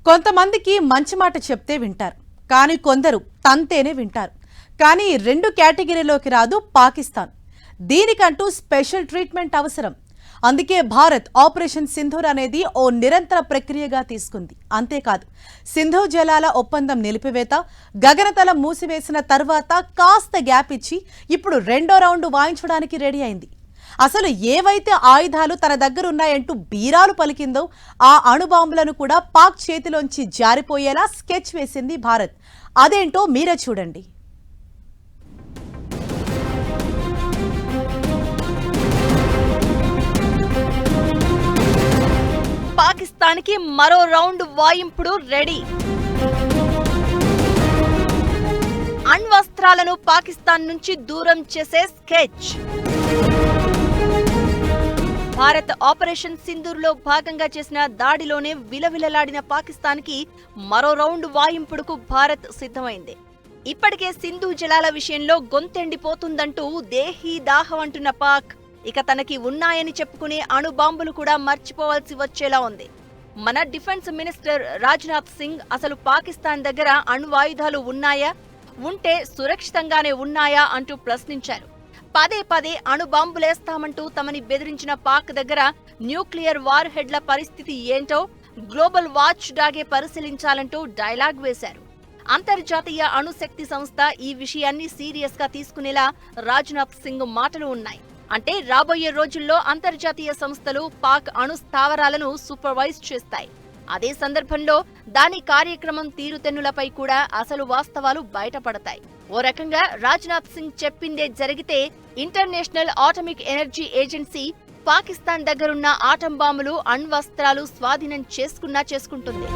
కొంతమందికి మంచి మాట చెప్తే వింటారు, కానీ కొందరు తంతేనే వింటారు. కానీ రెండు కేటగిరీలోకి రాదు పాకిస్తాన్. దీనికంటూ స్పెషల్ ట్రీట్మెంట్ అవసరం. అందుకే భారత్ ఆపరేషన్ సింధూర్ అనేది ఓ నిరంతర ప్రక్రియగా తీసుకుంది. అంతేకాదు, సింధు జలాల ఒప్పందం నిలిపివేత, గగనతలం మూసివేసిన తర్వాత కాస్త గ్యాప్ ఇచ్చి ఇప్పుడు రెండో రౌండ్ వాయించడానికి రెడీ అయింది. అసలు ఏవైతే ఆయుధాలు తన దగ్గర ఉన్నాయంటూ బీరాలు పలికిందో ఆ అణుబాంబులను కూడా పాక్ చేతిలోంచి జారిపోయేలా స్కెచ్ వేసింది భారత్. అదేంటో మీరే చూడండి. పాకిస్తాన్కి మరో రౌండ్ వాయింపుడు రెడీ. అణ్వస్త్రాలను పాకిస్తాన్ నుంచి దూరం చేసే స్కెచ్. భారత్ ఆపరేషన్ సింధూర్లో భాగంగా చేసిన దాడిలోనే విలవిలలాడిన పాకిస్తాన్కి మరో రౌండ్ వాయింపుడుకు భారత్ సిద్ధమైంది. ఇప్పటికే సింధు జలాల విషయంలో గొంతెండిపోతుందంటూ దేహీ దాహం అంటున్న పాక్ ఇక తనకి ఉన్నాయని చెప్పుకునే అణుబాంబులు కూడా మర్చిపోవాల్సి వచ్చేలా ఉంది. మన డిఫెన్స్ మినిస్టర్ రాజ్నాథ్ సింగ్ అసలు పాకిస్తాన్ దగ్గర అణ్వాయుధాలు ఉన్నాయా, ఉంటే సురక్షితంగానే ఉన్నాయా అంటూ ప్రశ్నించారు. పదే పదే అణుబాంబులేస్తామంటూ తమని బెదిరించిన పాక్ దగ్గర న్యూక్లియర్ వార్ హెడ్ల పరిస్థితి ఏంటో గ్లోబల్ వాచ్ డాగే పరిశీలించాలంటూ డైలాగ్ వేశారు. అంతర్జాతీయ అణుశక్తి సంస్థ ఈ విషయాన్ని సీరియస్ గా తీసుకునేలా రాజ్నాథ్ సింగ్ మాటలు ఉన్నాయి. అంటే రాబోయే రోజుల్లో అంతర్జాతీయ సంస్థలు పాక్ అణు స్థావరాలను సూపర్వైజ్ చేస్తాయి. అదే సందర్భంలో దాని కార్యక్రమం తీరుతెన్నులపై కూడా అసలు వాస్తవాలు బయటపడతాయి. ఓ రకంగా రాజ్నాథ్ సింగ్ చెప్పిందే జరిగితే international atomic energy agency Pakistan దగ్గరున్న ఆటం బాంబులు, అణ్వస్త్రాలు స్వాధీనం చేసుకుంటుంది.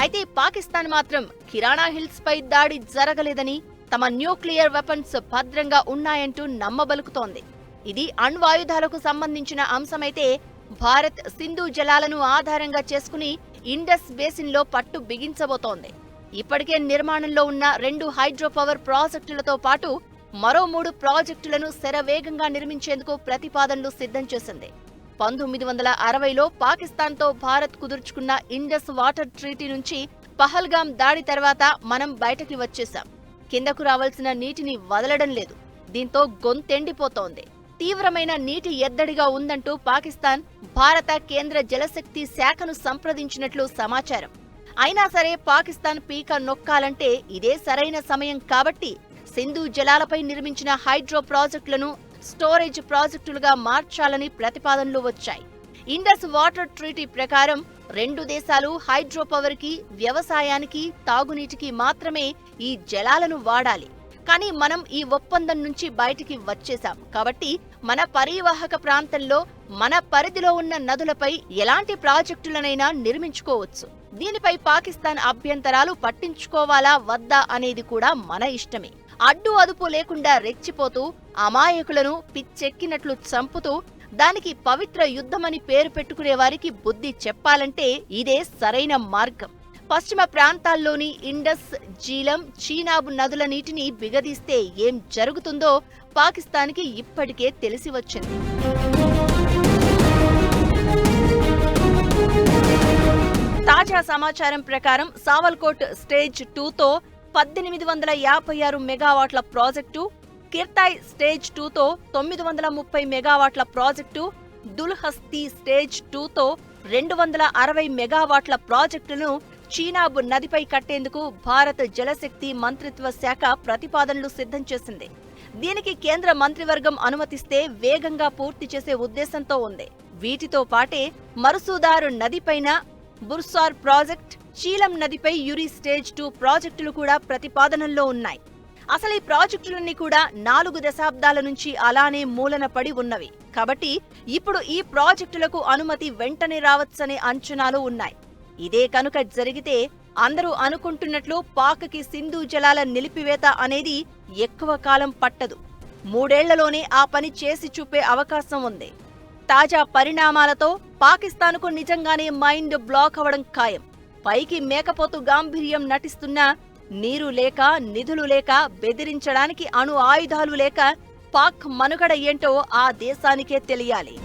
అయితే పాకిస్తాన్ మాత్రం కిరాణా హిల్స్ పై దాడి జరగలేదని, తమ న్యూక్లియర్ వెపన్స్ భద్రంగా ఉన్నాయంటూ నమ్మబలుకుతోంది. ఇది అణ్వాయుధాలకు సంబంధించిన అంశమైతే భారత్ సింధు జలాలను ఆధారంగా చేసుకుని ఇండస్ బేసిన్లో పట్టు బిగించబోతోంది. ఇప్పటికే నిర్మాణంలో ఉన్న 2 హైడ్రో పవర్ ప్రాజెక్టులతో పాటు మరో 3 ప్రాజెక్టులను శరవేగంగా నిర్మించేందుకు ప్రతిపాదనలు సిద్ధం చేసింది. 1960లో పాకిస్తాన్తో భారత్ కుదుర్చుకున్న ఇండస్ వాటర్ ట్రీటీ నుంచి పహల్గాం దాడి తర్వాత మనం బయటకి వచ్చేశాం. కిందకు రావాల్సిన నీటిని వదలడం లేదు. దీంతో గొంతెండిపోతోంది. తీవ్రమైన నీటి ఎద్దడిగా ఉందంటూ పాకిస్తాన్ భారత కేంద్ర జలశక్తి శాఖను సంప్రదించినట్లు సమాచారం. అయినా సరే పాకిస్తాన్ పీక నొక్కాలంటే ఇదే సరైన సమయం కాబట్టి సింధు జలాలపై నిర్మించిన హైడ్రో ప్రాజెక్టులను స్టోరేజ్ ప్రాజెక్టులుగా మార్చాలని ప్రతిపాదనలు వచ్చాయి. ఇండస్ వాటర్ ట్రీటీ ప్రకారం 2 దేశాలు హైడ్రో పవర్ కి, వ్యవసాయానికి, తాగునీటికి మాత్రమే ఈ జలాలను వాడాలి. కానీ మనం ఈ ఒప్పందం నుంచి బయటికి వచ్చేశాం కాబట్టి మన పరీవాహక ప్రాంతంలో మన పరిధిలో ఉన్న నదులపై ఎలాంటి ప్రాజెక్టులనైనా నిర్మించుకోవచ్చు. దీనిపై పాకిస్తాన్ అభ్యంతరాలు పట్టించుకోవాలా వద్దా అనేది కూడా మన ఇష్టమే. అడ్డు అదుపు లేకుండా రెచ్చిపోతూ అమాయకులను పిచ్చెక్కినట్లు చంపుతూ దానికి పవిత్ర యుద్ధమని పేరు పెట్టుకునే వారికి బుద్ధి చెప్పాలంటే ఇదే సరైన మార్గం. పశ్చిమ ప్రాంతాల్లోని ఇండస్, జీలం, చీనాబ్ నదుల నీటిని బిగదీస్తే ఏం జరుగుతుందో పాకిస్తాన్కి ఇప్పటికే తెలిసి వచ్చింది. తాజా సమాచారం ప్రకారం సావల్కోట్ స్టేజ్ 2తో 1856 మెగావాట్ల ప్రాజెక్టు, కిర్తాయ్ స్టేజ్ 2తో 930 మెగావాట్ల ప్రాజెక్టు, దుల్హస్తీ స్టేజ్ 2తో 260 మెగావాట్ల ప్రాజెక్టులను చీనాబ్ నదిపై కట్టేందుకు భారత జలశక్తి మంత్రిత్వ శాఖ ప్రతిపాదనలు సిద్ధం చేసింది. దీనికి కేంద్ర మంత్రివర్గం అనుమతిస్తే వేగంగా పూర్తి చేసే ఉద్దేశంతో ఉంది. వీటితో పాటే మరుసూదారు నదిపైన బుర్సార్ ప్రాజెక్ట్, చీలం నదిపై యురి స్టేజ్ 2 ప్రాజెక్టులు కూడా ప్రతిపాదనల్లో ఉన్నాయి. అసలు ఈ ప్రాజెక్టులన్నీ కూడా 4 దశాబ్దాల నుంచి అలానే మూలన పడి ఉన్నవి కాబట్టి ఇప్పుడు ఈ ప్రాజెక్టులకు అనుమతి వెంటనే రావచ్చనే అంచనాలు ఉన్నాయి. ఇదే కనుక జరిగితే అందరూ అనుకుంటున్నట్లు పాక్కి సింధు జలాల నిలిపివేత అనేది ఎక్కువ కాలం పట్టదు. 3 ఏళ్లలోనే ఆ పని చేసి చూపే అవకాశం ఉంది. తాజా పరిణామాలతో పాకిస్తాన్కు నిజంగానే మైండ్ బ్లాక్ అవడం ఖాయం. పైకి మేకపోతు గాంభీర్యం నటిస్తున్నా నీరు లేక, నిధులు లేక, బెదిరించడానికి అణు ఆయుధాలు లేక పాక్ మనుగడ ఏంటో ఆ దేశానికే తెలియాలి.